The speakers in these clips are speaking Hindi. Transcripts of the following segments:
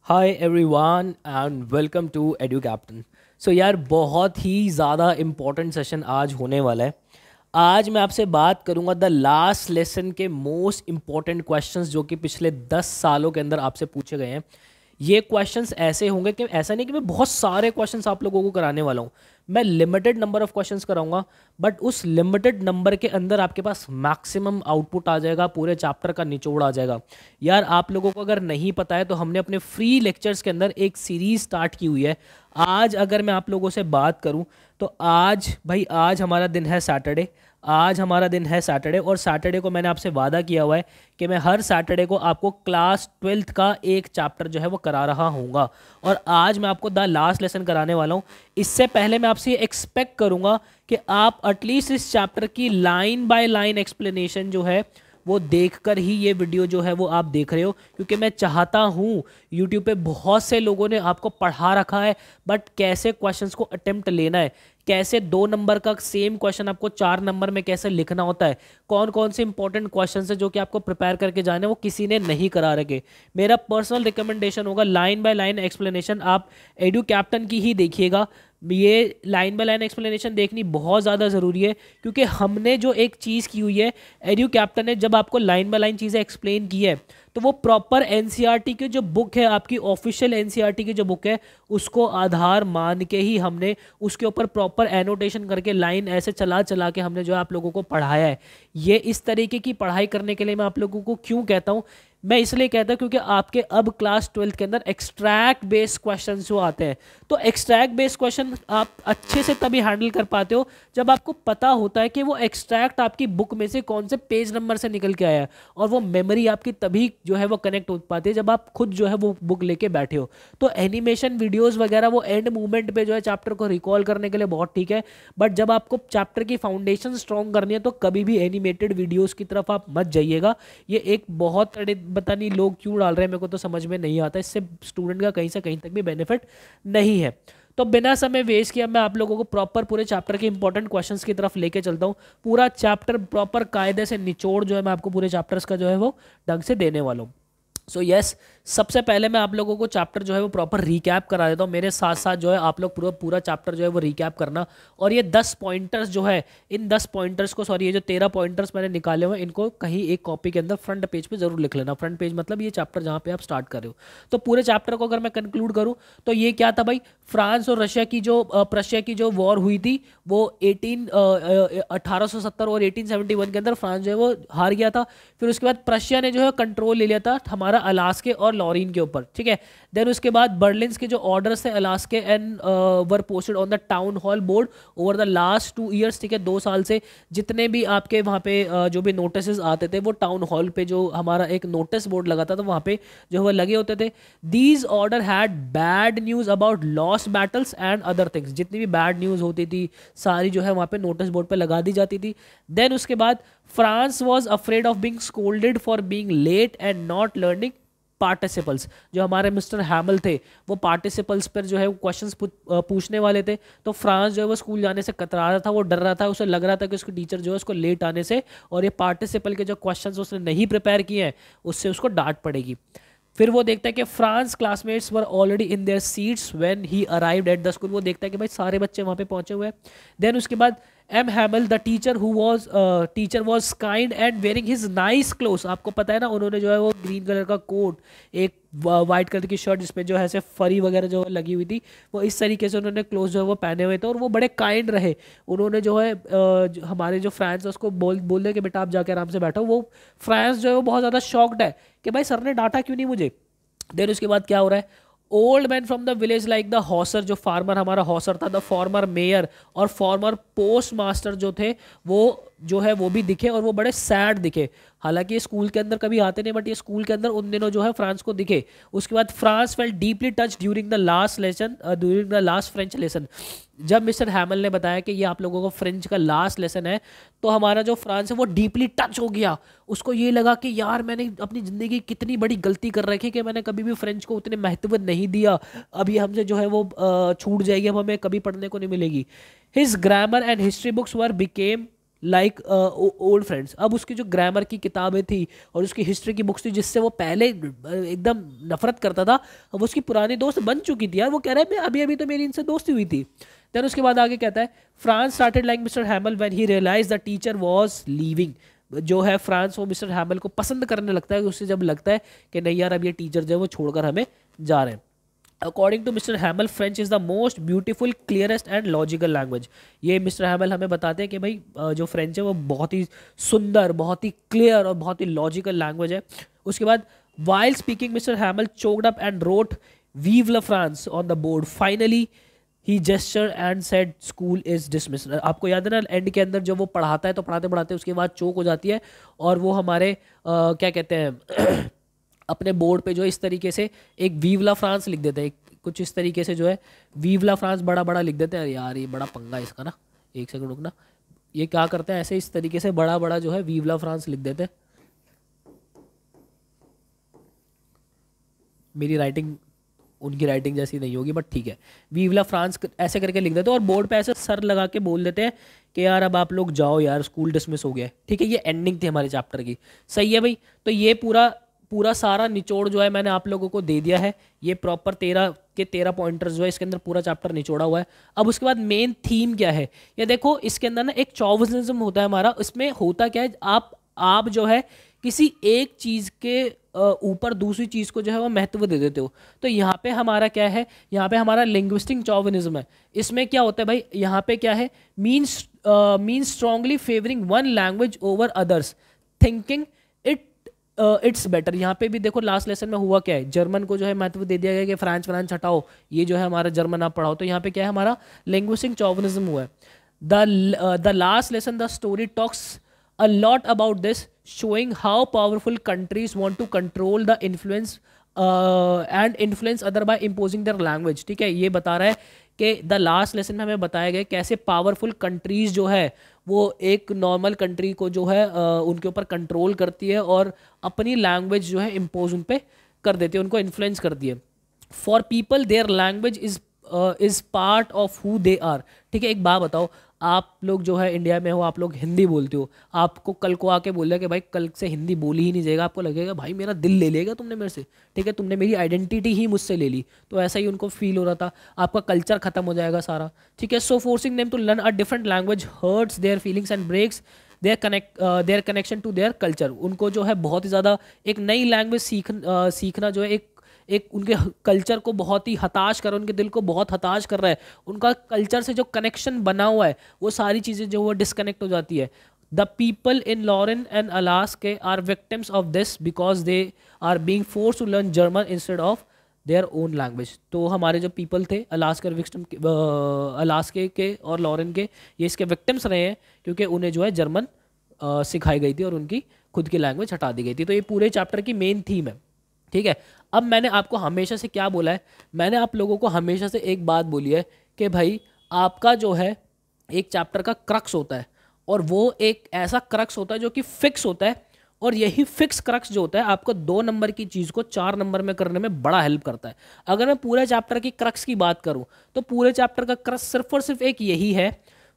Hi everyone and welcome to edu captain. So यार बहुत ही ज़्यादा इम्पोर्टेंट सेशन आज होने वाला है। आज मैं आपसे बात करूंगा द लास्ट लेसन के मोस्ट इम्पॉर्टेंट क्वेश्चंस जो कि पिछले 10 सालों के अंदर आपसे पूछे गए हैं। ये क्वेश्चंस ऐसे होंगे कि ऐसा नहीं कि मैं बहुत सारे क्वेश्चंस आप लोगों को कराने वाला हूँ। मैं लिमिटेड नंबर ऑफ क्वेश्चंस कराऊंगा, बट उस लिमिटेड नंबर के अंदर आपके पास मैक्सिमम आउटपुट आ जाएगा, पूरे चैप्टर का निचोड़ आ जाएगा। यार आप लोगों को अगर नहीं पता है तो हमने अपने फ्री लेक्चर्स के अंदर एक सीरीज स्टार्ट की हुई है। आज अगर मैं आप लोगों से बात करूं तो आज हमारा दिन है सैटरडे। आज हमारा दिन है सैटरडे और सैटरडे को मैंने आपसे वादा किया हुआ है कि मैं हर सैटरडे को आपको क्लास 12th का एक चैप्टर जो है वो करा रहा हूँगा। और आज मैं आपको द लास्ट लेसन कराने वाला हूँ। इससे पहले मैं आपसे एक्सपेक्ट करूँगा कि आप एटलीस्ट इस चैप्टर की लाइन बाय लाइन एक्सप्लेनेशन जो है वो देखकर ही ये वीडियो जो है वो आप देख रहे हो, क्योंकि मैं चाहता हूँ यूट्यूब पे बहुत से लोगों ने आपको पढ़ा रखा है, बट कैसे क्वेश्चंस को अटेम्प्ट लेना है, कैसे 2 नंबर का सेम क्वेश्चन आपको 4 नंबर में कैसे लिखना होता है, कौन कौन से इंपॉर्टेंट क्वेश्चन है जो कि आपको प्रिपेयर करके जाने वो किसी ने नहीं करा रखे। मेरा पर्सनल रिकमेंडेशन होगा लाइन बाय लाइन एक्सप्लेनेशन आप एडू कैप्टन की ही देखिएगा। ये लाइन बाय लाइन एक्सप्लेनेशन देखनी बहुत ज़्यादा ज़रूरी है, क्योंकि हमने जो एक चीज़ की हुई है, एडू कैप्टन ने जब आपको लाइन बाय लाइन चीज़ें एक्सप्लेन की है तो वो प्रॉपर एनसीईआरटी की जो बुक है, आपकी ऑफिशियल एनसीईआरटी की जो बुक है, उसको आधार मान के ही हमने उसके ऊपर प्रॉपर एनोटेशन करके लाइन ऐसे चला चला के हमने जो है आप लोगों को पढ़ाया है। ये इस तरीके की पढ़ाई करने के लिए मैं आप लोगों को क्यों कहता हूँ, मैं इसलिए कहता हूँ क्योंकि आपके अब क्लास 12th के अंदर एक्सट्रैक्ट बेस्ड क्वेश्चन जो आते हैं, तो एक्सट्रैक्ट बेस्ड क्वेश्चन आप अच्छे से तभी हैंडल कर पाते हो जब आपको पता होता है कि वो एक्सट्रैक्ट आपकी बुक में से कौन से पेज नंबर से निकल के आया है, और वो मेमोरी आपकी तभी जो है वो कनेक्ट हो पाती है जब आप खुद जो है वो बुक लेके बैठे हो। तो एनिमेशन वीडियोस वगैरह वो एंड मूवमेंट पे जो है चैप्टर को रिकॉल करने के लिए बहुत ठीक है, बट जब आपको चैप्टर की फाउंडेशन स्ट्रॉन्ग करनी है तो कभी भी एनिमेटेड वीडियोस की तरफ आप मत जाइएगा। ये एक बहुत पता नहीं लोग क्यों डाल रहे हैं, मेरे को तो समझ में नहीं आता, इससे स्टूडेंट का कहीं से कहीं तक भी बेनिफिट नहीं है। तो बिना समय वेस्ट किया मैं आप लोगों को प्रॉपर पूरे चैप्टर के इंपॉर्टेंट क्वेश्चंस की तरफ लेके चलता हूँ। पूरा चैप्टर प्रॉपर कायदे से निचोड़ जो है मैं आपको पूरे चैप्टर्स का जो है वो ढंग से देने वाला हूँ। सो यस, सबसे पहले मैं आप लोगों को चैप्टर जो है वो प्रॉपर रिकैप करा देता हूँ। मेरे साथ साथ जो है आप लोग पूरा पूरा चैप्टर जो है वो रिकैप करना, और ये 10 पॉइंटर्स जो है, इन 10 पॉइंटर्स को, सॉरी ये जो 13 पॉइंटर्स मैंने निकाले हुए हैं, इनको कहीं एक कॉपी के अंदर फ्रंट पेज पे जरूर लिख लेना। फ्रंट पेज मतलब ये चैप्टर जहाँ पे आप स्टार्ट कर रहे हो। तो पूरे चैप्टर को अगर मैं कंक्लूड करूँ तो ये क्या था भाई, फ्रांस और प्रशिया की जो वॉर हुई थी वो 1870 और 1871 के अंदर फ्रांस जो है वो हार गया था। फिर उसके बाद प्रशिया ने जो है कंट्रोल ले लिया था हमारा अलास्के और लॉरिन के ऊपर, ठीक है। देन उसके बाद बर्लिन के जो ऑर्डर्स थे अलास्के and were posted on the town hall board over the last 2 years, ठीक है, 2 साल से जितने भी आपके वहाँ पे जो भी नोटिस आते थे वो टाउन हॉल पे जो हमारा एक नोटिस बोर्ड लगा था तो वहाँ पे जो है लगे होते थे। These order had bad news about lost battles and other things, जितनी भी बैड न्यूज़ होती थी सारी जो है वहाँ पे नोटिस बोर्ड पे लगा दी जाती थी। देन उसके बाद Franz was afraid of being scolded for being late and not learning participles. जो हमारे मिस्टर हैमल थे वो पार्टिसिपल्स पर जो है क्वेश्चंस पूछने वाले थे, तो फ्रांस जो है वो स्कूल जाने से कतरा रहा था, वो डर रहा था, उसे लग रहा था कि उसकी टीचर जो है उसको लेट आने से और ये पार्टिसिपल के जो क्वेश्चंस उसने नहीं प्रिपेयर किए हैं उससे उसको डांट पड़ेगी। फिर वो देखता है कि France classmates were already in their seats when he arrived at the school. वो देखता है कि भाई सारे बच्चे वहाँ पे पहुंचे हुए हैं। देन उसके बाद M Hamel the teacher was kind and wearing his nice cloth. आपको पता है ना, उन्होंने जो है वो ग्रीन कलर का कोट, एक वाइट कलर की शर्ट जिसपे जो है ऐसे फरी वगैरह जो लगी हुई थी, वो इस तरीके से उन्होंने क्लोथ जो है वो पहने हुए थे और वो बड़े काइंड रहे। उन्होंने जो है हमारे जो फ्रांस है उसको बोल दे कि बेटा आप जाके आराम से बैठो। वो फ्रांस जो है वो बहुत ज़्यादा शॉक्ड है कि भाई सर ने डांटा क्यों नहीं मुझे। देन उसके बाद क्या हो रहा है, old man from the village like the Hauser, जो फार्मर हमारा हॉसर था, द फॉर्मर मेयर और फॉर्मर पोस्ट मास्टर जो थे वो जो है वो भी दिखे और वो बड़े सैड दिखे। हालांकि ये स्कूल के अंदर कभी आते नहीं, बट ये स्कूल के अंदर उन दिनों जो है फ्रांस को दिखे। उसके बाद France felt deeply touch during the last French lesson. जब मिस्टर हैमल ने बताया कि ये आप लोगों को फ्रेंच का लास्ट लेसन है, तो हमारा जो फ्रांस है वो डीपली टच हो गया। उसको ये लगा कि यार मैंने अपनी ज़िंदगी कितनी बड़ी गलती कर रखी कि मैंने कभी भी फ्रेंच को उतने महत्व नहीं दिया। अब ये हमसे जो है वो छूट जाएगी, अब हमें कभी पढ़ने को नहीं मिलेगी। His grammar and history books were became like old friends. अब उसकी जो ग्रामर की किताबें थी और उसकी हिस्ट्री की बुक्स थी जिससे वो पहले एकदम नफरत करता था, अब उसकी पुरानी दोस्त बन चुकी थी यार। वो कह रहा है मैं अभी अभी तो मेरी इनसे दोस्ती हुई थी। देन उसके बाद आगे कहता है Franz started like mister Hamel when he realise the teacher was leaving. जो है फ्रांस वो मिस्टर हैमल को पसंद करने लगता है उससे जब लगता है कि नहीं यार अब ये टीचर जो है वो छोड़कर हमें जा रहे हैं। According to mister Hamel French is the most beautiful clearest and logical language. ये मिस्टर हैमल हमें बताते हैं कि भाई जो फ्रेंच है वो बहुत ही सुंदर, बहुत ही क्लियर और बहुत ही लॉजिकल लैंग्वेज है। उसके बाद while speaking mister Hamel choked up and wrote vive la France on the board. Finally he gesture and said school is dismissed. आपको याद है ना एंड के अंदर जब वो पढ़ाता है तो पढ़ाते पढ़ाते उसके बाद चोक हो जाती है और वो हमारे क्या कहते हैं अपने बोर्ड पे जो इस तरीके से एक वीवला फ्रांस लिख देते हैं, कुछ इस तरीके से जो है वीवला फ्रांस बड़ा बड़ा लिख देते हैं। यार ये बड़ा पंगा है इसका ना, एक सेकंड रुकना। ये क्या करते हैं ऐसे इस तरीके से बड़ा बड़ा जो है वीवला फ्रांस लिख देते हैं। मेरी राइटिंग उनकी राइटिंग जैसी नहीं होगी बट ठीक है, वीवला फ्रांस ऐसे करके लिख देते हैं और बोर्ड पे ऐसे सर लगा के बोल देते हैं कि यार अब आप लोग जाओ यार स्कूल डिसमिस हो गया है। ठीक है, ये एंडिंग थी हमारे चैप्टर की। सही है भाई, तो ये पूरा पूरा सारा निचोड़ जो है मैंने आप लोगों को दे दिया है। ये प्रॉपर 13 पॉइंटर्स जो है इसके अंदर पूरा चैप्टर निचोड़ा हुआ है। अब उसके बाद मेन थीम क्या है ये देखो, इसके अंदर ना एक चौविज्म होता है हमारा। इसमें होता क्या है, आप जो है किसी एक चीज़ के ऊपर दूसरी चीज़ को जो है वो महत्व दे देते हो। तो यहाँ पे हमारा क्या है, यहाँ पे हमारा लिंग्विस्टिक चौविनिज्म है। इसमें क्या होता है भाई, यहाँ पे क्या है, means strongly favouring one language over others, thinking it's better. यहाँ पे भी देखो लास्ट लेसन में हुआ क्या है, जर्मन को जो है महत्व दे दिया गया कि फ्रांस हटाओ, ये जो है हमारा जर्मन आप पढ़ाओ। तो यहाँ पे क्या है, हमारा लिंग्विस्टिक चौविनिज्म हुआ है। The last lesson the story talks a lot about this, showing how powerful countries want to control the influence and influence other by imposing their language। ठीक है, ये बता रहा है कि द लास्ट लेसन में हमें बताया गया कैसे पावरफुल कंट्रीज जो है वो एक नॉर्मल कंट्री को जो है उनके ऊपर कंट्रोल करती है और अपनी लैंग्वेज जो है इम्पोज उन पर कर देती है, उनको इन्फ्लुएंस करती है। For people their language is part of who they are. ठीक है, एक बात बताओ, आप लोग जो है इंडिया में हो, आप लोग हिंदी बोलते हो, आपको कल को आके बोल दिया कि भाई कल से हिंदी बोली ही नहीं जाएगा, आपको लगेगा भाई मेरा दिल ले लेगा तुमने मेरे से। ठीक है, तुमने मेरी आइडेंटिटी ही मुझसे ले ली। तो ऐसा ही उनको फील हो रहा था, आपका कल्चर खत्म हो जाएगा सारा। ठीक है, so forcing them to learn a different language hurts their feelings and breaks their connection to their culture. उनको जो है बहुत ही ज़्यादा एक नई लैंग्वेज सीखना जो है एक उनके कल्चर को बहुत ही हताश कर रहा है, उनके दिल को बहुत हताश कर रहा है। उनका कल्चर से जो कनेक्शन बना हुआ है वो सारी चीज़ें जो वो डिस्कनेक्ट हो जाती है। The people in Lorraine and Alaska are victims of this because they are being force to learn German instead of their own language. तो हमारे जो पीपल थे अलास्का के और लॉरेन के, ये इसके विक्टिम्स रहे हैं क्योंकि उन्हें जो है जर्मन सिखाई गई थी और उनकी खुद की लैंग्वेज हटा दी गई थी। तो ये पूरे चैप्टर की मेन थीम है। ठीक है, अब मैंने आपको हमेशा से क्या बोला है, मैंने आप लोगों को हमेशा से एक बात बोली है कि भाई आपका जो है एक चैप्टर का क्रक्स होता है और वो एक ऐसा क्रक्स होता है जो कि फिक्स होता है, और यही फिक्स क्रक्स जो होता है आपको 2 नंबर की चीज़ को 4 नंबर में करने में बड़ा हेल्प करता है। अगर मैं पूरे चैप्टर की क्रक्स की बात करूं तो पूरे चैप्टर का क्रक्स सिर्फ और सिर्फ एक यही है,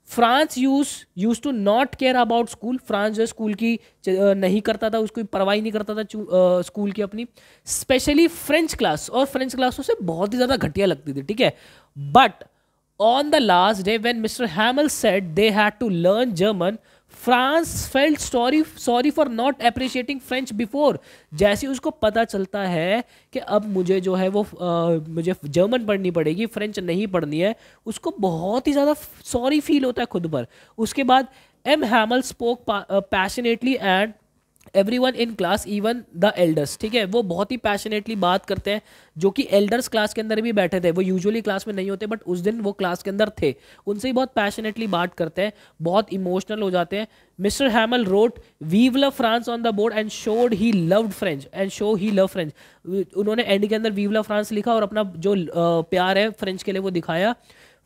France use to not care about school. Franz जो है स्कूल की नहीं करता था, उसको परवाही नहीं करता था स्कूल की अपनी, स्पेशली फ्रेंच क्लास, और फ्रेंच क्लास उसे बहुत ही ज़्यादा घटिया लगती थी। ठीक है, but on the last day when mister Hamel said they had to learn German, Franz felt sorry for not appreciating French before. जैसे उसको पता चलता है कि अब मुझे जो है वो मुझे जर्मन पढ़नी पड़ेगी, फ्रेंच नहीं पढ़नी है, उसको बहुत ही ज़्यादा सॉरी फील होता है खुद पर। उसके बाद M Hamel spoke passionately and everyone in class even the elders. ठीक है, वो बहुत ही पैशनेटली बात करते हैं, जो कि एल्डर्स क्लास के अंदर भी बैठे थे। वो यूजुअली क्लास में नहीं होते बट उस दिन वो क्लास के अंदर थे, उनसे ही बहुत पैशनेटली बात करते हैं, बहुत इमोशनल हो जाते हैं। Mister Hamel wrote vive love France on the board and showed he loved French and show he loved French. उन्होंने एंड के अंदर वीव लव फ्रांस लिखा और अपना जो प्यार है फ्रेंच के लिए वो दिखाया।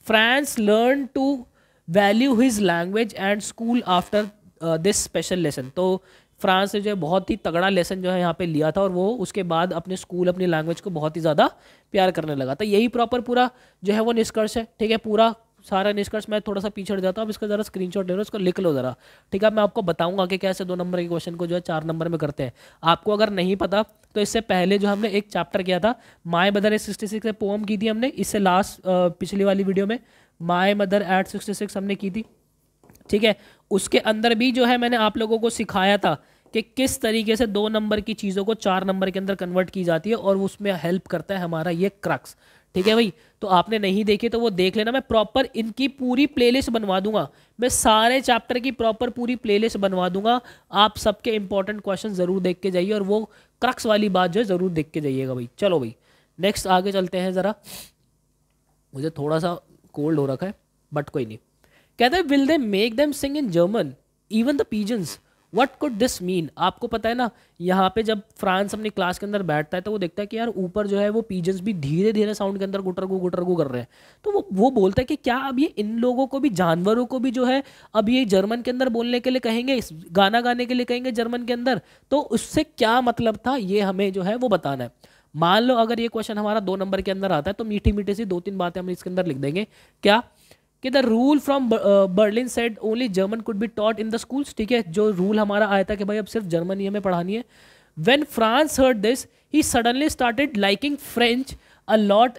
Franz learn to value his language and school after this special lesson. तो फ्रांस ने जो है बहुत ही तगड़ा लेसन जो है यहाँ पे लिया था और वो उसके बाद अपने स्कूल अपनी लैंग्वेज को बहुत ही ज़्यादा प्यार करने लगा था। यही प्रॉपर पूरा जो है वो निष्कर्ष है। ठीक है, पूरा सारा निष्कर्ष मैं थोड़ा सा पीछे हट जाता हूँ, अब इसका जरा स्क्रीनशॉट ले लो, इसको लिख लो जरा, ठीक है। मैं आपको बताऊंगा कि कैसे 2 नंबर के क्वेश्चन को जो है 4 नंबर में करते हैं। आपको अगर नहीं पता तो इससे पहले जो हमने एक चैप्टर किया था माय मदर एट 66 से पोम की थी हमने, इससे लास्ट पिछली वाली वीडियो में माय मदर एट 66 हमने की थी, ठीक है। उसके अंदर भी जो है मैंने आप लोगों को सिखाया था कि किस तरीके से 2 नंबर की चीज़ों को 4 नंबर के अंदर कन्वर्ट की जाती है, और उसमें हेल्प करता है हमारा ये क्रक्स, ठीक है भाई। तो आपने नहीं देखे तो वो देख लेना, मैं प्रॉपर इनकी पूरी प्लेलिस्ट बनवा दूंगा, मैं सारे चैप्टर की प्रॉपर पूरी प्लेलिस्ट बनवा दूंगा। आप सबके इंपॉर्टेंट क्वेश्चन जरूर देख के जाइए, और वो क्रक्स वाली बात जो है जरूर देख के जाइएगा भाई। चलो भाई नेक्स्ट आगे चलते हैं ज़रा, मुझे थोड़ा सा कोल्ड हो रखा है बट कोई नहीं। कहते हैं will they make them sing in German even the pigeons, what could this mean. आपको पता है ना, यहाँ पे जब फ्रांस अपनी क्लास के अंदर बैठता है तो वो देखता है कि यार ऊपर जो है वो पीजन्स भी धीरे धीरे साउंड के अंदर गुटरगू कर रहे हैं, तो वो बोलता है कि क्या अब ये इन लोगों को भी, जानवरों को भी जो है अब ये जर्मन के अंदर बोलने के लिए कहेंगे, गाना गाने के लिए कहेंगे जर्मन के अंदर, तो उससे क्या मतलब था ये हमें जो है वो बताना है। मान लो अगर ये क्वेश्चन हमारा 2 नंबर के अंदर आता है तो मीठी मीठी सी 2-3 बातें हम इसके अंदर लिख देंगे, क्या कि the rule from Berlin said only German could be taught in the schools, ठीक है। जो रूल हमारा आया था कि भाई अब सिर्फ जर्मन ही हमें पढ़ानी है। When France heard this he suddenly started liking French a lot,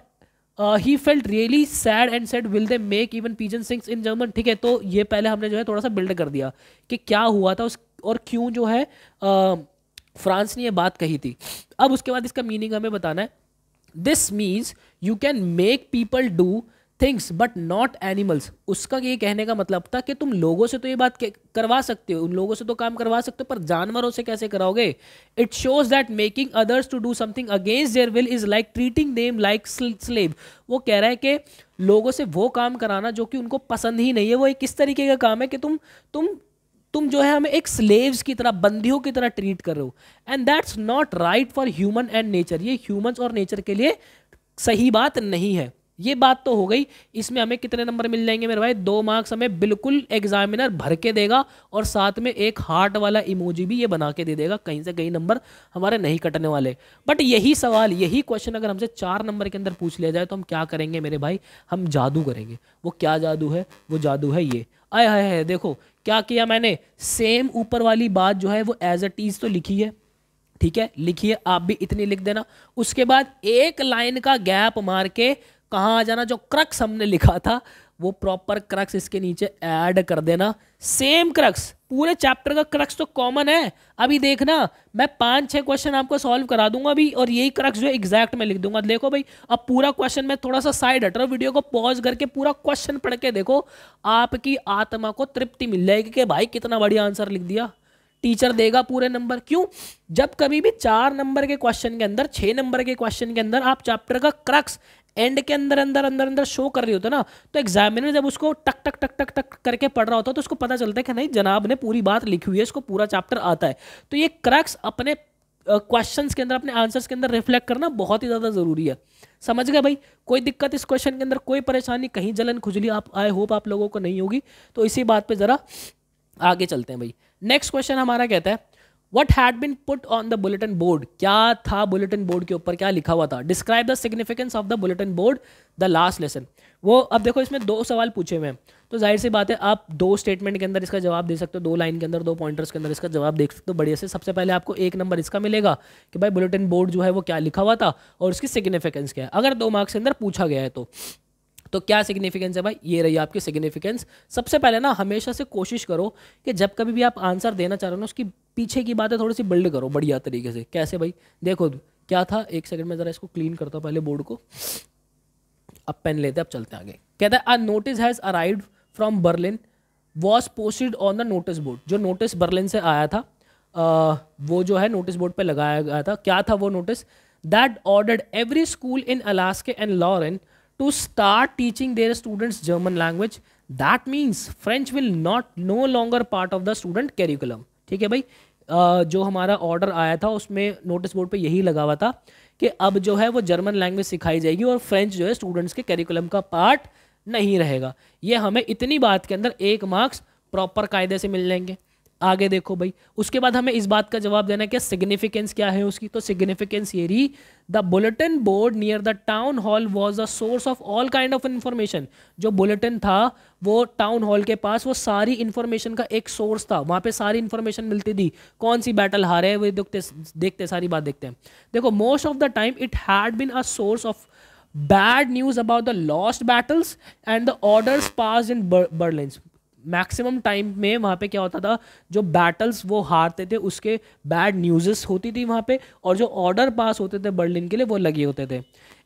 he felt really sad and said will they make even pigeon sings in German, ठीक है। तो ये पहले हमने जो है थोड़ा सा बिल्ड कर दिया कि क्या हुआ था उस और क्यों जो है फ्रांस ने ये बात कही थी। अब उसके बाद इसका मीनिंग हमें बताना है। This means you can make people do things but not animals. उसका ये कहने का मतलब था कि तुम लोगों से तो ये बात करवा सकते हो, उन लोगों से तो काम करवा सकते हो, पर जानवरों से कैसे कराओगे। It shows that making others to do something against their will is like treating them like slave. वो कह रहा है कि लोगों से वो काम कराना जो कि उनको पसंद ही नहीं है, वो एक किस तरीके का काम है कि तुम जो है हमें एक स्लेव्स की तरह, बंदियों की तरह ट्रीट कर रहे हो, and that's not right for human and nature. ये ह्यूमंस और नेचर के लिए सही बात नहीं है। ये बात तो हो गई। इसमें हमें कितने नंबर मिल जाएंगे मेरे भाई? 2 मार्क्स हमें बिल्कुल एग्जामिनर भर के देगा, और साथ में एक हार्ट वाला इमोजी भी ये बना के दे देगा। कहीं से कहीं नंबर हमारे नहीं कटने वाले। बट यही सवाल, यही क्वेश्चन अगर हमसे 4 नंबर के अंदर पूछ लिया जाए तो हम क्या करेंगे मेरे भाई? हम जादू करेंगे। वो क्या जादू है? वो जादू है ये, आय हाय हाय, देखो क्या किया मैंने। सेम ऊपर वाली बात जो है वो एज अ टीज तो लिखी है, ठीक है, लिखिए, आप भी इतनी लिख देना। उसके बाद एक लाइन का गैप मार के कहाँ आ जाना, जो क्रक्स हमने लिखा था वो प्रॉपर क्रक्स इसके नीचे ऐड कर देना। सेम क्रक्स, पूरे चैप्टर का क्रक्स तो कॉमन है। अभी देखना, मैं 5-6 क्वेश्चन आपको सॉल्व करा दूंगा अभी, और यही क्रक्स जो है एग्जैक्ट में लिख दूंगा। देखो भाई, अब पूरा क्वेश्चन मैं थोड़ा सा साइड हट रहा हूँ, वीडियो को पॉज करके पूरा क्वेश्चन पढ़ के देखो, आपकी आत्मा को तृप्ति मिल जाएगी कि भाई कितना बढ़िया आंसर लिख दिया। टीचर देगा पूरे नंबर। क्यों? जब कभी भी 4 नंबर के क्वेश्चन के अंदर, 6 नंबर के क्वेश्चन के अंदर आप चैप्टर का क्रक्स एंड के अंदर अंदर अंदर अंदर शो कर रही होता ना, तो एग्जामिनर जब उसको टक टक टक टक टक करके पढ़ रहा होता है तो उसको पता चलता है कि नहीं जनाब ने पूरी बात लिखी हुई है, इसको पूरा चैप्टर आता है। तो ये क्रक्स अपने क्वेश्चंस के अंदर, अपने आंसर्स के अंदर रिफ्लेक्ट करना बहुत ही ज़्यादा ज़रूरी है। समझ गए भाई? कोई दिक्कत इस क्वेश्चन के अंदर, कोई परेशानी, कहीं जलन खुजली आप, आई होप आप लोगों को नहीं होगी। तो इसी बात पर ज़रा आगे चलते हैं भाई। नेक्स्ट क्वेश्चन हमारा कहता है What had been put on the bulletin board? क्या था बुलेटिन बोर्ड के ऊपर, क्या लिखा हुआ था? Describe the significance of the bulletin board, the last lesson. वो अब देखो इसमें 2 सवाल पूछे हुए हैं, तो जाहिर सी बात है आप 2 स्टेटमेंट के अंदर इसका जवाब दे सकते हो, 2 लाइन के अंदर, 2 पॉइंटर्स के अंदर इसका जवाब देख सकते हो बढ़िया से। सबसे पहले आपको 1 नंबर इसका मिलेगा कि भाई बुलेटिन बोर्ड जो है वो क्या लिखा हुआ था और उसकी सिग्निफिकेंस क्या है, अगर 2 मार्क्स के अंदर पूछा गया है तो क्या सिग्निफिकेंस है भाई? ये रही आपकी सिग्निफिकेंस। सबसे पहले ना हमेशा से कोशिश करो कि जब कभी भी आप आंसर देना चाह रहे हो ना, उसकी पीछे की बातें थोड़ी सी बिल्ड करो बढ़िया तरीके से। कैसे भाई? देखो क्या था, एक सेकंड में जरा इसको क्लीन करता हूँ पहले बोर्ड को। अब पेन लेते हैं, अब चलते हैं आगे। कहता है a notice has arrived from Berlin was posted on the notice board. जो नोटिस बर्लिन से आया था वो जो है नोटिस बोर्ड पे लगाया गया था। क्या था वो notice? That ordered every school in Alaska and Lorraine to start teaching their students German language. That means French will not no longer part of the student curriculum. ठीक है भाई, जो हमारा ऑर्डर आया था उसमें नोटिस बोर्ड पे यही लगा हुआ था कि अब जो है वो जर्मन लैंग्वेज सिखाई जाएगी और फ्रेंच जो है स्टूडेंट्स के करिकुलम का पार्ट नहीं रहेगा। ये हमें इतनी बात के अंदर 1 मार्क्स प्रॉपर कायदे से मिल जाएंगे। आगे देखो भाई, उसके बाद हमें इस बात का जवाब देना है कि सिग्निफिकेंस क्या है उसकी। तो सिग्निफिकेंस ये रही, the bulletin board near the town hall was the source of all kind of information. जो बुलेटिन था वो टाउन हॉल के पास वो सारी इंफॉर्मेशन का एक सोर्स था, वहां पे सारी इंफॉर्मेशन मिलती थी। कौन सी बैटल हारे है वो देखते सारी बात देखते हैं। देखो, most of the time it had been a source of bad news about the lost battles and the orders pass in Berlin. Maximum time में वहाँ पे क्या होता था, जो बैटल्स वो हारते थे उसके बैड न्यूज़ेस होती थी वहाँ पे, और जो ऑर्डर पास होते थे बर्लिन के लिए वो लगे होते थे।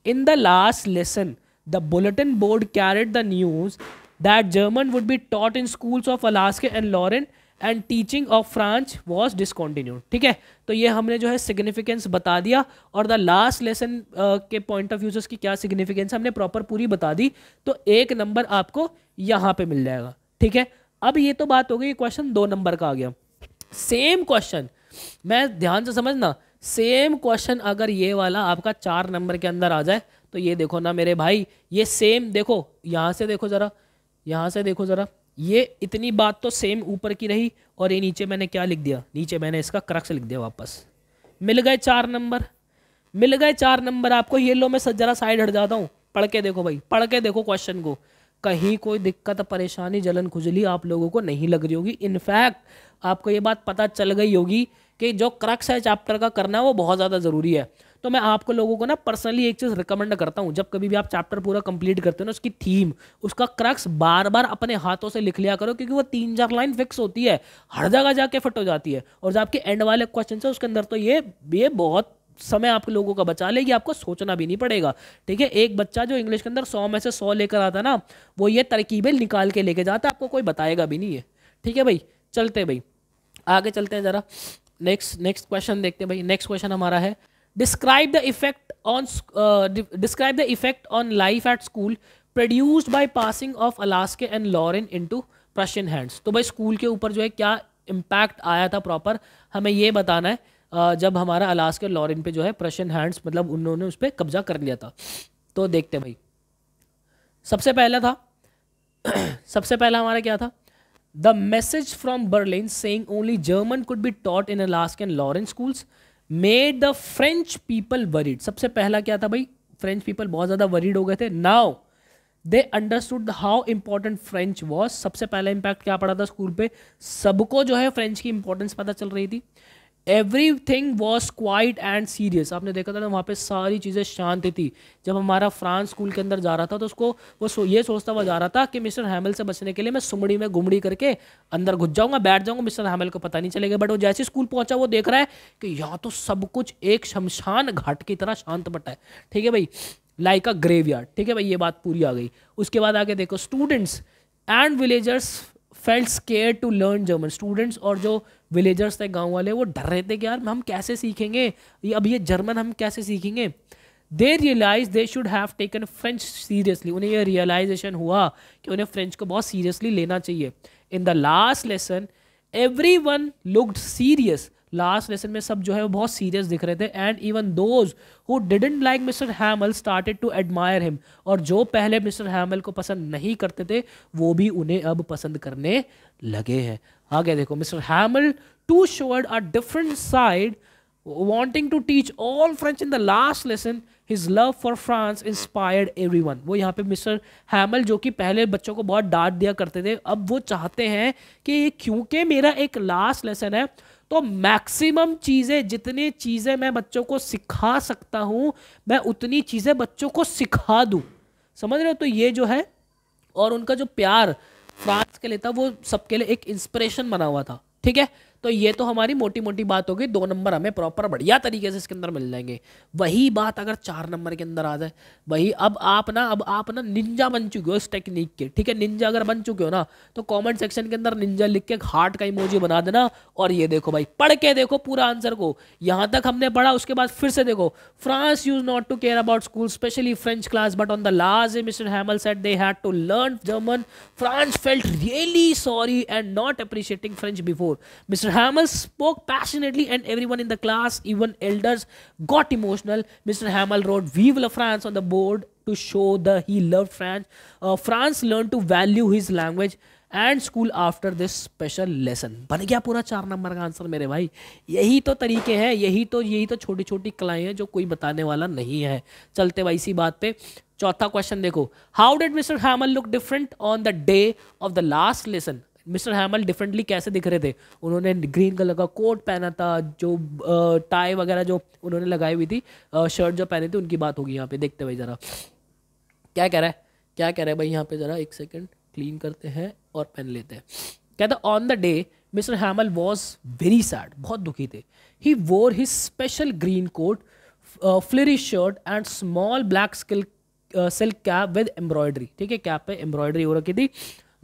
In the last lesson the bulletin board carried the news that German would be taught in schools of Alaska and Lorraine and teaching of French was discontinued. ठीक है, तो ये हमने जो है सिग्निफिकेंस बता दिया, और द लास्ट लेसन के पॉइंट ऑफ व्यू से उसकी क्या सिग्निफिकेंस हमने प्रॉपर पूरी बता दी। तो 1 नंबर आपको यहाँ पे मिल जाएगा। ठीक है, अब ये तो बात हो गई, क्वेश्चन 2 नंबर का आ गया। सेम क्वेश्चन, मैं ध्यान से समझना, सेम क्वेश्चन अगर ये वाला आपका 4 नंबर के अंदर आ जाए तो ये देखो ना मेरे भाई, ये सेम देखो, यहाँ से देखो जरा, यहाँ से देखो जरा, ये इतनी बात तो सेम ऊपर की रही, और ये नीचे मैंने क्या लिख दिया, नीचे मैंने इसका क्रक्स लिख दिया वापस। मिल गए 4 नंबर, मिल गए 4 नंबर आपको। ये लो, मैं जरा साइड हट जाता हूँ, पढ़ के देखो भाई, पढ़ के देखो क्वेश्चन को, कहीं कोई दिक्कत, परेशानी, जलन, खुजली आप लोगों को नहीं लग रही होगी। इनफैक्ट आपको ये बात पता चल गई होगी कि जो क्रक्स है चैप्टर का करना है वो बहुत ज़्यादा ज़रूरी है। तो मैं आपको लोगों को ना पर्सनली एक चीज़ रिकमेंड करता हूँ, जब कभी भी आप चैप्टर पूरा कंप्लीट करते हो ना, उसकी थीम, उसका क्रक्स बार बार अपने हाथों से लिख लिया करो, क्योंकि वो 3-4 लाइन फिक्स होती है, हर जगह जाके फिट हो जाती है। और जो आपके एंड वाले क्वेश्चन है उसके अंदर तो ये बहुत समय आप लोगों का बचा लेगी, आपको सोचना भी नहीं पड़ेगा। ठीक है, एक बच्चा जो इंग्लिश के अंदर 100 में से 100 लेकर आता ना, वो ये तरकीबें निकाल के लेके जाता, आपको कोई बताएगा भी नहीं है। ठीक है भाई, चलते भाई आगे चलते हैं जरा, नेक्स्ट क्वेश्चन देखते हैं भाई। नेक्स्ट क्वेश्चन हमारा है, describe the effect on life at school produced by passing of Alaska and Lorraine into Prussian hands. तो भाई स्कूल के ऊपर जो है क्या इम्पैक्ट आया था प्रॉपर, हमें ये बताना है। जब हमारा अलास्का और लॉरेन पे जो है प्रशियन हैंड्स, मतलब उन्होंने उस पर कब्जा कर लिया था। तो देखते हैं भाई, सबसे पहला था सबसे पहला हमारा क्या था, the message from Berlin saying only German could be taught in Alaska and Lorraine schools made the French people worried. सबसे पहला क्या था भाई, फ्रेंच पीपल बहुत ज़्यादा वरीड हो गए थे। Now they understood how important French was. सबसे पहला इंपैक्ट क्या पड़ा था स्कूल पे, सबको जो है फ्रेंच की इंपॉर्टेंस पता चल रही थी। Everything was quiet and serious, आपने देखा था ना वहाँ पे सारी चीज़ें शांत थी। जब हमारा फ्रांस स्कूल के अंदर जा रहा था तो उसको ये सोचता हुआ जा रहा था कि मिस्टर हैमल से बचने के लिए मैं सुमड़ी में गुमड़ी करके अंदर घुस जाऊंगा, बैठ जाऊंगा, मिस्टर हैमल को पता नहीं चलेगा। बट वो जैसे स्कूल पहुंचा वो देख रहा है कि यहाँ तो सब कुछ एक शमशान घाट की तरह शांत बटा है। ठीक है भाई, लाइक अ ग्रेवयार्ड। ठीक है भाई, ये बात पूरी आ गई। उसके बाद आगे देखो, students and villagers felt scare to learn German. Students और जो विलेजर्स थे, गांव वाले, वो डर रहे थे कि यार हम कैसे सीखेंगे अब ये जर्मन, हम कैसे सीखेंगे। They realize they should have taken French seriously. उन्हें यह रियलाइजेशन हुआ कि उन्हें फ्रेंच को बहुत सीरियसली लेना चाहिए। इन the last lesson everyone looked serious. Last lesson में सब जो है वो बहुत सीरियस दिख रहे थे। And even those who didn't like mister Hamel started to admire him. और जो पहले मिस्टर हैमल को पसंद नहीं करते थे वो भी उन्हें अब पसंद करने लगे हैं। आगे देखो, mister Hamel too showed a different side wanting to teach all French in the last lesson. His love for France inspired everyone. वो यहाँ पे मिस्टर हैमल जो कि पहले बच्चों को बहुत डांट दिया करते थे, अब वो चाहते हैं कि क्योंकि मेरा एक लास्ट लेसन है तो मैक्सिमम चीज़ें, जितनी चीज़ें मैं बच्चों को सिखा सकता हूँ मैं उतनी चीज़ें बच्चों को सिखा दूँ। समझ रहे हो? तो ये जो है, और उनका जो प्यार फ्रांस के लिए था वो सबके लिए एक इंस्पिरेशन बना हुआ था। ठीक है, तो ये तो हमारी मोटी मोटी बात होगी। 2 नंबर हमें प्रॉपर बढ़िया तरीके से इसके अंदर मिल जाएंगे। वही बात अगर 4 नंबर के अंदर आ जाए, वही अब आप ना निंजा बन चुके हो इस टेक्निक के। ठीक है, निंजा अगर बन चुके हो ना तो कमेंट सेक्शन के अंदर निंजा लिख के हार्ट का इमोजी बना देना। और ये देखो भाई, पढ़ के देखो पूरा आंसर को, यहाँ तक हमने पढ़ा, उसके बाद फिर से देखो। Franz use not to care about school specially French class but on the last day mister Hamel said they had to learn German. France felt really sorry and not appreciating French before. Mr. Hamel spoke passionately and everyone in the class, even elders, got emotional. Mr. Hamel wrote "Vive la France" on the board to show that he loved France. France learned to value his language and school after this special lesson. बन गया पूरा 4 नंबर का आंसर मेरे भाई। यही तो तरीके हैं, यही तो छोटी छोटी कलाएं हैं जो कोई बताने वाला नहीं है। चलते भाई इसी बात पे। चौथा क्वेश्चन देखो, how did mister हैमल look different on the day of the last lesson. Mister हैमल differently कैसे दिख रहे थे? उन्होंने ग्रीन कलर का कोट पहना था, जो टाई वगैरह जो उन्होंने लगाई हुई थी, शर्ट जो पहनी थी, उनकी बात होगी यहाँ पे। देखते भाई जरा क्या कह रहा है, क्या कह रहा है भाई यहाँ पे, जरा एक सेकंड क्लीन करते हैं और पेन लेते हैं। कहता on the day mister Hamel was very sad, बहुत दुखी थे। He wore his special green coat, frilly shirt and small black silk cap with embroidery. ठीक है, कैप पे एम्ब्रॉयडरी हो रखी थी।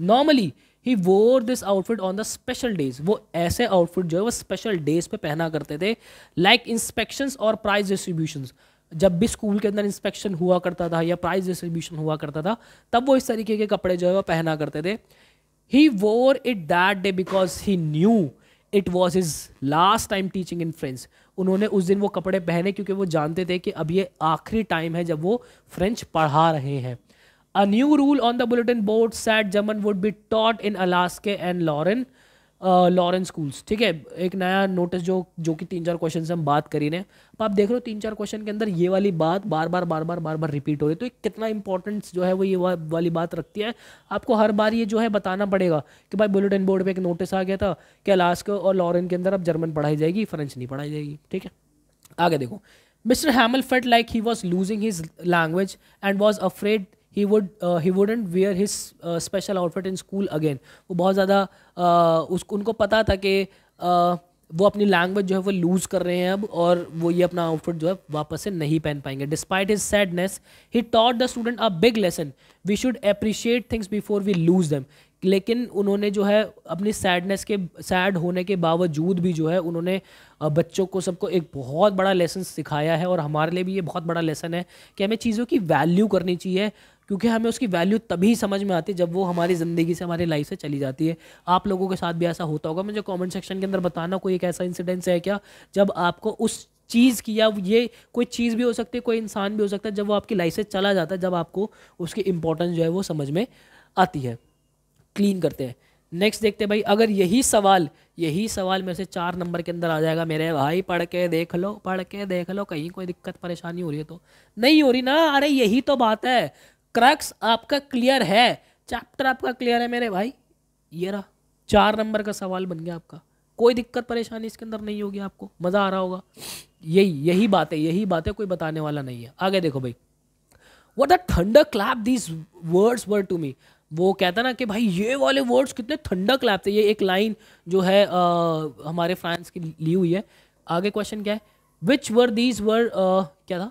नॉर्मली ही वोर this outfit on the special days. वो ऐसे आउटफिट जो है वो स्पेशल डेज पे पहना करते थे, लाइक इंस्पेक्शंस और प्राइज डिस्ट्रीब्यूशंस। जब भी स्कूल के अंदर इंस्पेक्शन हुआ करता था या प्राइज डिस्ट्रीब्यूशन हुआ करता था, तब वो इस तरीके के कपड़े जो है वो पहना करते थे। He wore it that day because he knew it was his last time teaching in French. उन्होंने उस दिन वो कपड़े पहने क्योंकि वो जानते थे कि अब ये आखिरी टाइम है जब वो फ्रेंच पढ़ा रहे हैं। A new rule on the bulletin board said German would be taught in Alaska and Lawrence schools। ठीक है, एक नया नोटिस जो कि 3-4 क्वेश्चन से हम बात करी ने। अब आप देख रहे हो 3-4 क्वेश्चन के अंदर ये वाली बात बार बार रिपीट हो रही है। तो कितना इंपॉर्टेंस जो है वो ये वाली बात रखती है। आपको हर बार ये जो है बताना पड़ेगा कि भाई बुलेटिन बोर्ड पे एक नोटिस आ गया था कि अलास्का और लॉरेन के अंदर अब जर्मन पढ़ाई जाएगी, फ्रेंच नहीं पढ़ाई जाएगी। ठीक है, आगे देखो। Mister हैमल felt like he was losing his language and was afraid he wouldn't wear his special outfit in school again। वो बहुत ज़्यादा उनको पता था कि वो अपनी लैंग्वेज जो है वो लूज़ कर रहे हैं अब, और वो ये अपना आउटफिट जो है वापस से नहीं पहन पाएंगे। Despite his sadness he taught the student a big lesson, we should appreciate things before we lose them. लेकिन उन्होंने जो है अपनी सैड होने के बावजूद भी जो है उन्होंने बच्चों को सबको एक बहुत बड़ा लेसन सिखाया है। और हमारे लिए भी ये बहुत बड़ा लेसन है कि हमें चीज़ों की वैल्यू करनी चाहिए, क्योंकि हमें उसकी वैल्यू तभी समझ में आती है जब वो हमारी ज़िंदगी से, हमारी लाइफ से चली जाती है। आप लोगों के साथ भी ऐसा होता होगा। मुझे कमेंट सेक्शन के अंदर बताना कोई एक ऐसा इंसिडेंस है क्या जब आपको उस चीज़ की, या ये कोई चीज़ भी हो सकती है, कोई इंसान भी हो सकता है, जब वो आपकी लाइफ से चला जाता है, जब आपको उसकी इंपॉर्टेंस जो है वो समझ में आती है। क्लीन करते हैं। नेक्स्ट देखते हैं भाई, अगर यही सवाल मेरे से 4 नंबर के अंदर आ जाएगा मेरे भाई, पढ़ के देख लो, कहीं कोई दिक्कत परेशानी हो रही है तो नहीं हो रही ना। अरे यही तो बात है, क्रक्स आपका क्लियर है, चैप्टर आपका क्लियर है मेरे भाई। ये रहा 4 नंबर का सवाल बन गया आपका, कोई दिक्कत परेशानी इसके अंदर नहीं होगी, आपको मज़ा आ रहा होगा। यही बात है, कोई बताने वाला नहीं है। आगे देखो भाई, what the thunderclap these words were to me. वो कहता ना कि भाई ये वाले वर्ड्स कितने थंडर क्लैप थे। ये एक लाइन जो है हमारे फ्रांस की ली हुई है। आगे क्वेश्चन क्या है, विच वर दीज वर, क्या था,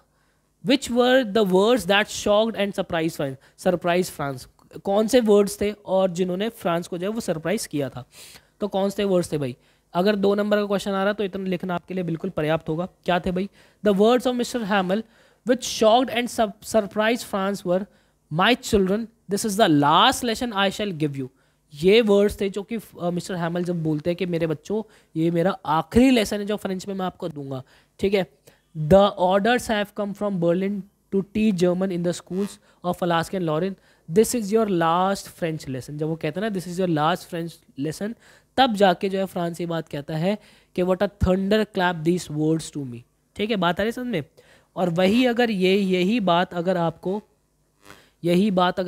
which were the words that shocked and surprised France. कौन से वर्ड्स थे और जिन्होंने फ्रांस को जो है वो सरप्राइज किया था, तो कौन से वर्ड्स थे भाई। अगर 2 नंबर का क्वेश्चन आ रहा तो इतना लिखना आपके लिए बिल्कुल पर्याप्त होगा। क्या थे भाई, the words of mister हैमल which shocked and surprised France were, my children, this is the last lesson I shall give you। ये वर्ड्स थे जो कि मिस्टर हैमल जब बोलते हैं कि मेरे बच्चों ये मेरा आखिरी लेसन है जो फ्रेंच में मैं आपको दूंगा। ठीक है, the orders have come from Berlin to teach German in the schools of Alaska and Lorraine, this is your last French lesson. जब वो कहते हैं ना this is your last French lesson, तब जाके जो है फ्रांस ये बात कहता है कि what a thunderclap these words to me. ठीक है, बात आ रही समझ में। और वही अगर यही बात अगर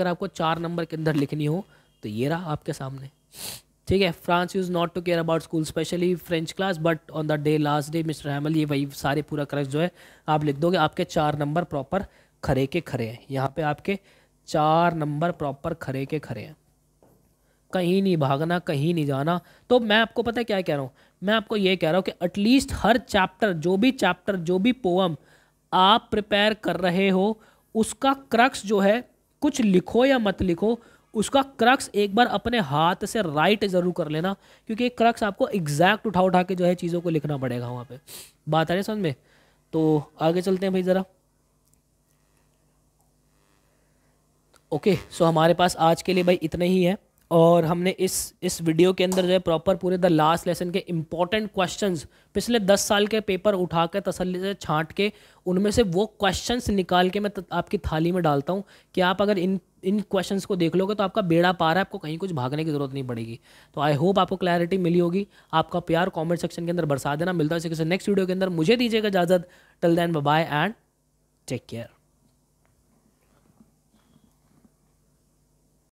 आपको 4 नंबर के अंदर लिखनी हो तो ये रहा आपके सामने। ठीक है, France use not to care about school specially French class but on the day last day mister Hamel. ये वही सारे पूरा क्रक्स जो है आप लिख दोगे, आपके 4 नंबर प्रॉपर खरे के खरे हैं। यहाँ पे आपके 4 नंबर प्रॉपर खरे के खरे हैं, कहीं नहीं भागना, कहीं नहीं जाना। तो मैं आपको पता है क्या कह रहा हूँ, मैं आपको ये कह रहा हूँ कि एटलीस्ट हर चैप्टर जो भी पोअम आप प्रिपेयर कर रहे हो उसका क्रक्स जो है, कुछ लिखो या मत लिखो, उसका क्रक्स एक बार अपने हाथ से राइट जरूर कर लेना, क्योंकि क्रक्स आपको एग्जैक्ट उठा के जो है चीज़ों को लिखना पड़ेगा वहाँ पे। बात आ रही है समझ में। तो आगे चलते हैं भाई ज़रा। ओके, सो हमारे पास आज के लिए भाई इतना ही है। और हमने इस वीडियो के अंदर जो है प्रॉपर पूरे द लास्ट लेसन के इंपॉर्टेंट क्वेश्चंस पिछले 10 साल के पेपर उठा के तसल्ली से छांट के उनमें से वो क्वेश्चंस निकाल के मैं आपकी थाली में डालता हूँ कि आप अगर इन क्वेश्चंस को देख लोगे तो आपका बेड़ा पार है, आपको कहीं कुछ भागने की जरूरत नहीं पड़ेगी। तो आई होप आपको क्लैरिटी मिली होगी। आपका प्यार कॉमेंट सेक्शन के अंदर बरसा देना। मिलता है किसी नेक्स्ट वीडियो के अंदर। मुझे दीजिएगा इजाज़त। Till then bye bye and take care.